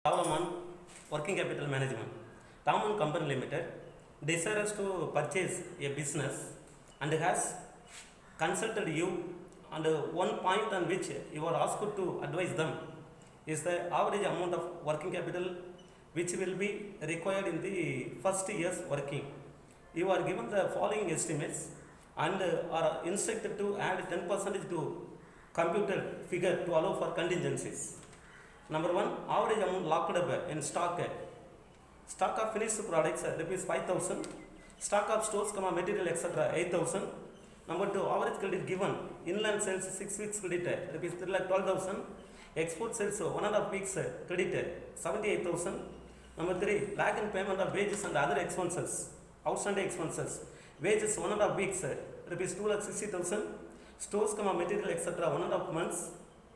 Problem on working capital management. Tamon Company Limited desires to purchase a business and has consulted you, and one point on which you are asked to advise them is the average amount of working capital which will be required in the first year's working. You are given the following estimates and are instructed to add 10% to computed figure to allow for contingencies. Number one, average amount locked up in stock. Stock of finished products rupees 5,000. Stock of stores, material, etc. 8,000. Number two, average credit given. Inland sales 6 weeks credit rupees 3,12,000. Export sales 1.5 weeks credit 78,000. Number three, lag in payment of wages and other expenses, outstanding expenses. Wages 1.5 weeks rupees 2,60,000. Stores, material, etc. 1.5 months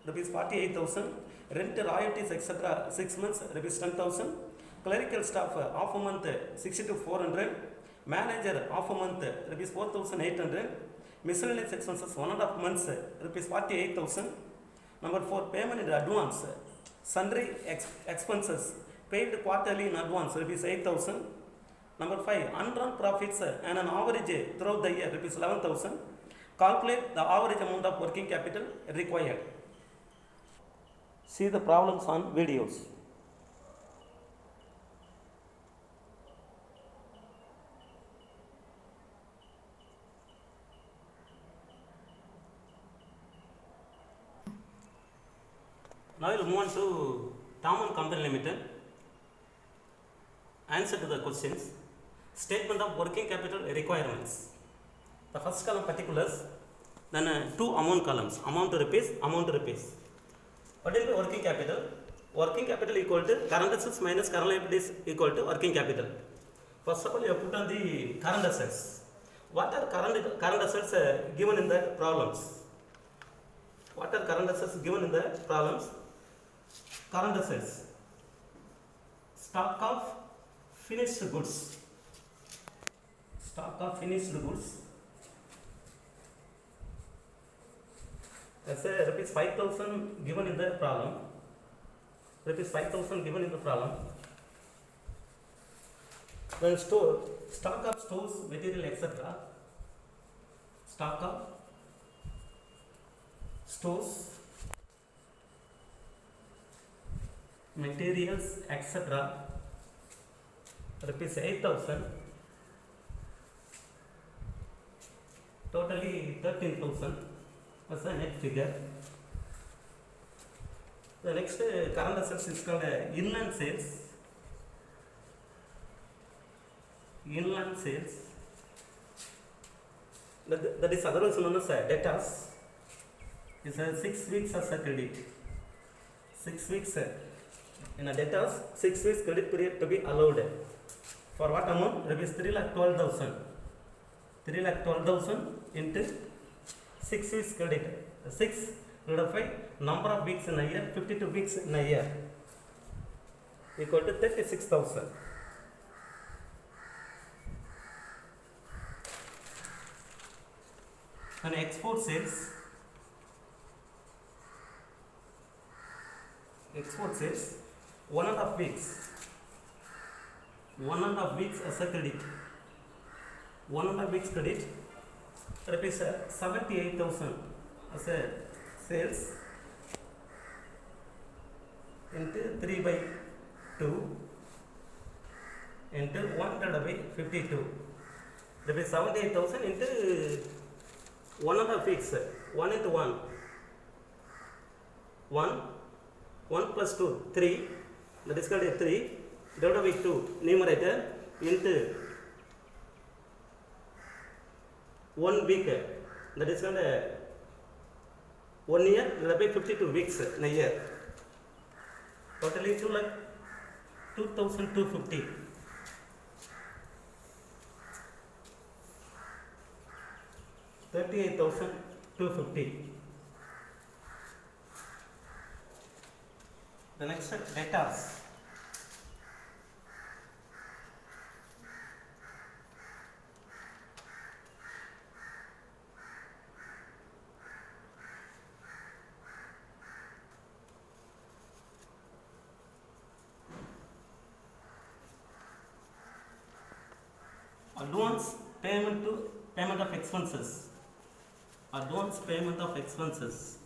rupees 48,000. Rent, royalties, etc. 6 months rupees 10,000. Clerical staff half a month 60 to 400. Manager half a month rupees 4,800. Miscellaneous expenses 1.5 months rupees 48,000. Number 4, payment in advance. Sundry expenses paid quarterly in advance rupees 8,000. Number 5, undrawn profits and an average throughout the year rupees 11,000. Calculate the average amount of working capital required. See the problems on videos. Now we will move on to Tamon Company Limited. Answer to the questions. Statement of working capital requirements. The first column particulars, then two amount columns, amount to rupees. What is the working capital? Working capital equal to current assets minus current liabilities equal to working capital. First of all, you have put on the current assets. What are current assets given in the problems? What are current assets given in the problems? Current assets. Stock of finished goods. Stock of finished goods. Let's say rupees 5,000 given in the problem. Rupees 5,000 given in the problem. Then stock of stores, material, etc. Stock of stores, materials, etc. Rupees 8,000. Totally 13,000 as a net figure. The next current assets is called inland sales. Inland sales. That is otherwise known as debtors. Is 6 weeks as a credit. 6 weeks in a debtors, 6 weeks credit period to be allowed. For what amount? Rupees 3,12,000. 3,12,000 into 6 weeks credit. 6 divided by number of weeks in a year, 52 weeks in a year, equal to 36,000. And export sales. Export sales 1.5 weeks. 1.5 weeks as a credit. 1.5 weeks credit. Rupees 78,000 as a sales into 3/2 into 1/52. Rupees 78,000 into 1.5 weeks. 1 into 1. 1 plus 2, 3. That is called a 3 divided by 2 numerator into 1 week. That is called a 1 year divided by 52 weeks in a year. Totally 2,250. 38,250. The next debtors. advance payment of expenses. Advance payment of expenses.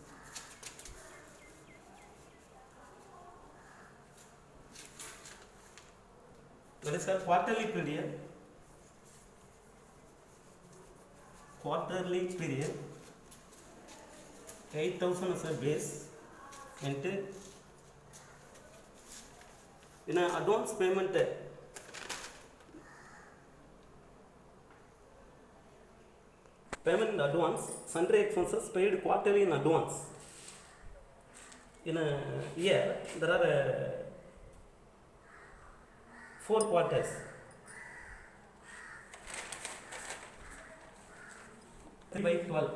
That is a quarterly period. Quarterly period. 8,000 as a base into in an advance payment. Payment in advance, sundry expenses paid quarterly in advance. In a year, there are 4 quarters. 3/12.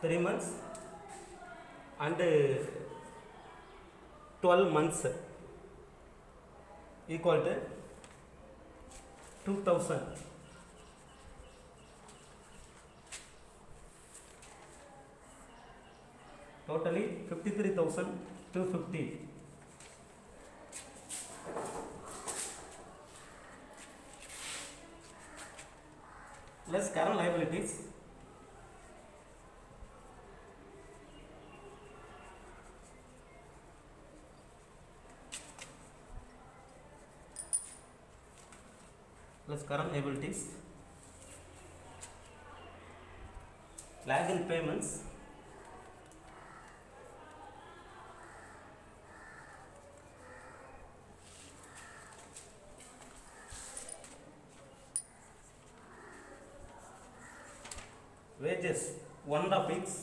3 months and 12 months equal to 2000. Totally 53,250. Less current liabilities. Less current liabilities. Lag in payments. Wages 1.5 weeks.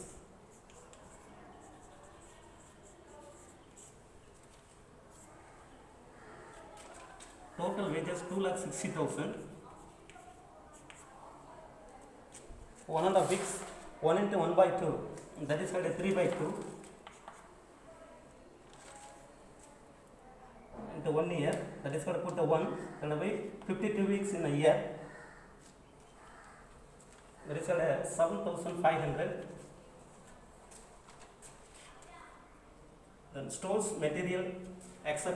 Total wages 2,60,000. 1.5 weeks. 1 into 1/2. That is called a 3/2. Into 1 year. That is called put a 1. That will be 52 weeks in a year. That is called a 7,500. Then stores, material, etc.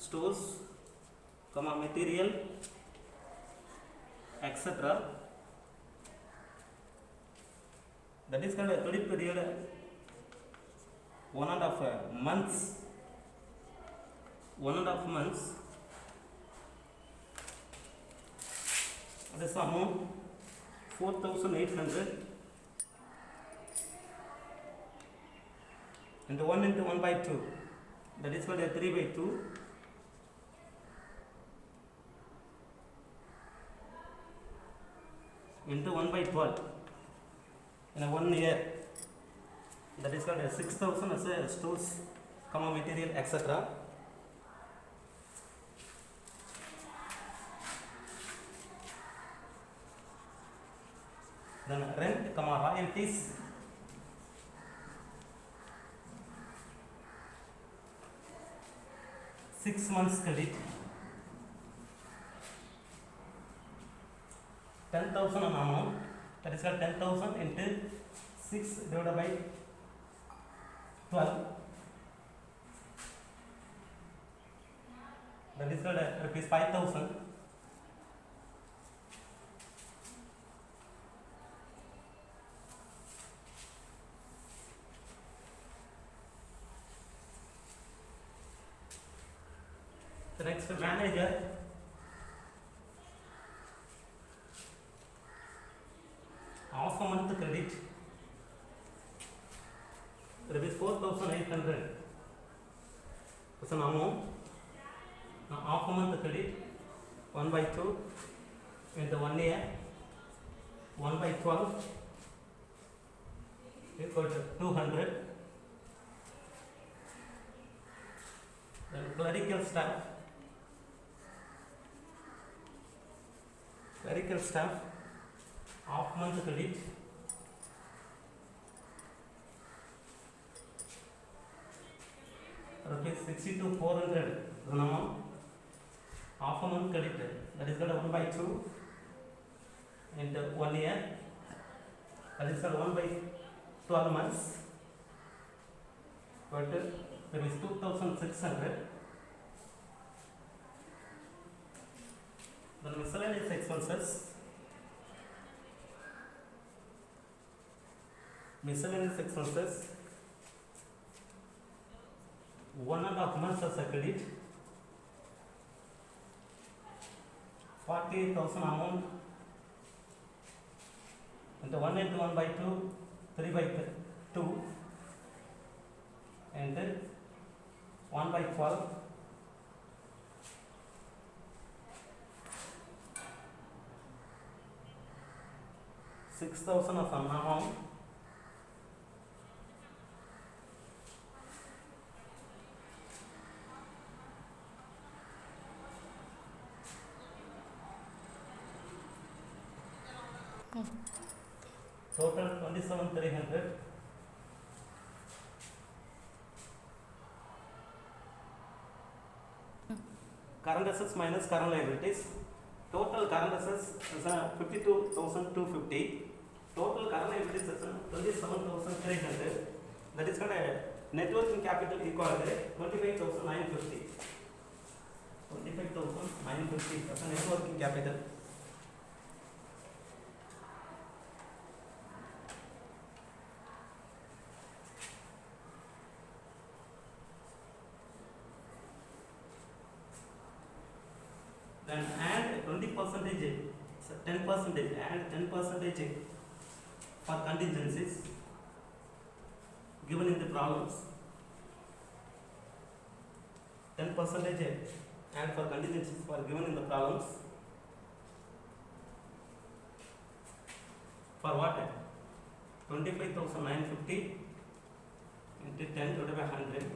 Stores, material, etc. That is called a credit period 1.5 months. 1.5 months. This amount 4,800 into 1 into 1/2. That is called a 3/2. Into 1/12 in a 1 year. That is called a 6,000 as a stores, material, etc. Then rent, royalties. Six months credit. 10,000 an amount. That is called 10,000 into 6 divided by 12. That is called rupees 5,000. The next manager. Half a month credit. Rupees 4,800. That's an amount. Now half a month credit 1/2 into 1 year 1/12 equal to 200. Then clerical staff. Clerical staff half month credit rupees 62,400 the amount. Half a month credit, that is called 1/2 into 1 year, that is called 1/12 months, but rupees 2,600. The miscellaneous expenses. Miscellaneous expenses. 1.5 months as a credit. 48,000 amount. And 1 into 1 by 2, 3 by 2, and then 1 by 12. 6,000 of an amount. Total 27,300. Current assets minus current liabilities. Total current assets is 52,250. Total current liabilities is 27,300. That is called net working capital equal to 25,950. 25,950 as a net working capital. Then add 20%, 10%, add 10% for contingencies given in the problems. 10% add for contingencies for given in the problems. For what? 25,950 into 10 divided by 100.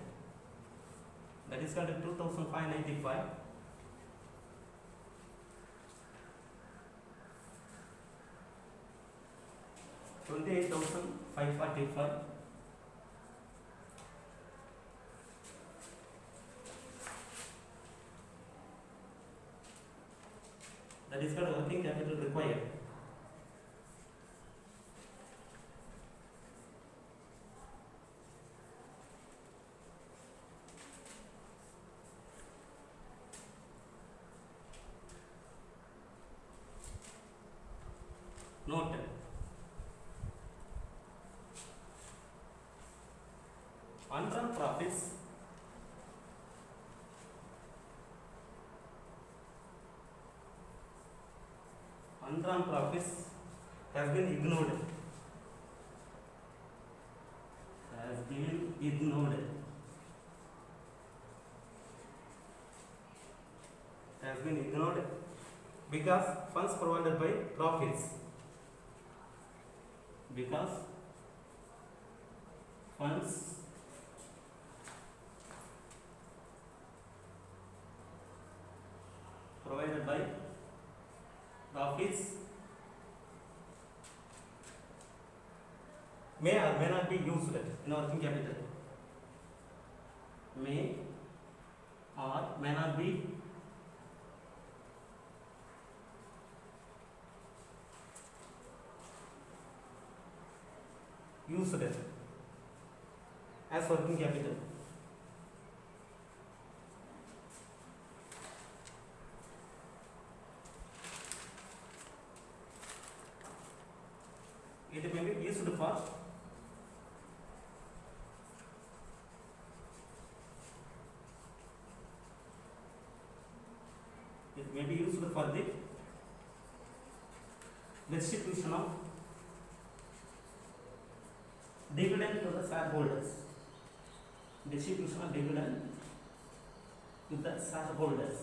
That is called 2,595. 28,545. That is called working capital required. Note. Undrawn profits has been ignored. Because funds provided by profits. Because funds provided by profits may or may not be used in working capital. May or may not be used as working capital. It may be used for the distribution of dividend to the shareholders. Distribution of dividend to the shareholders.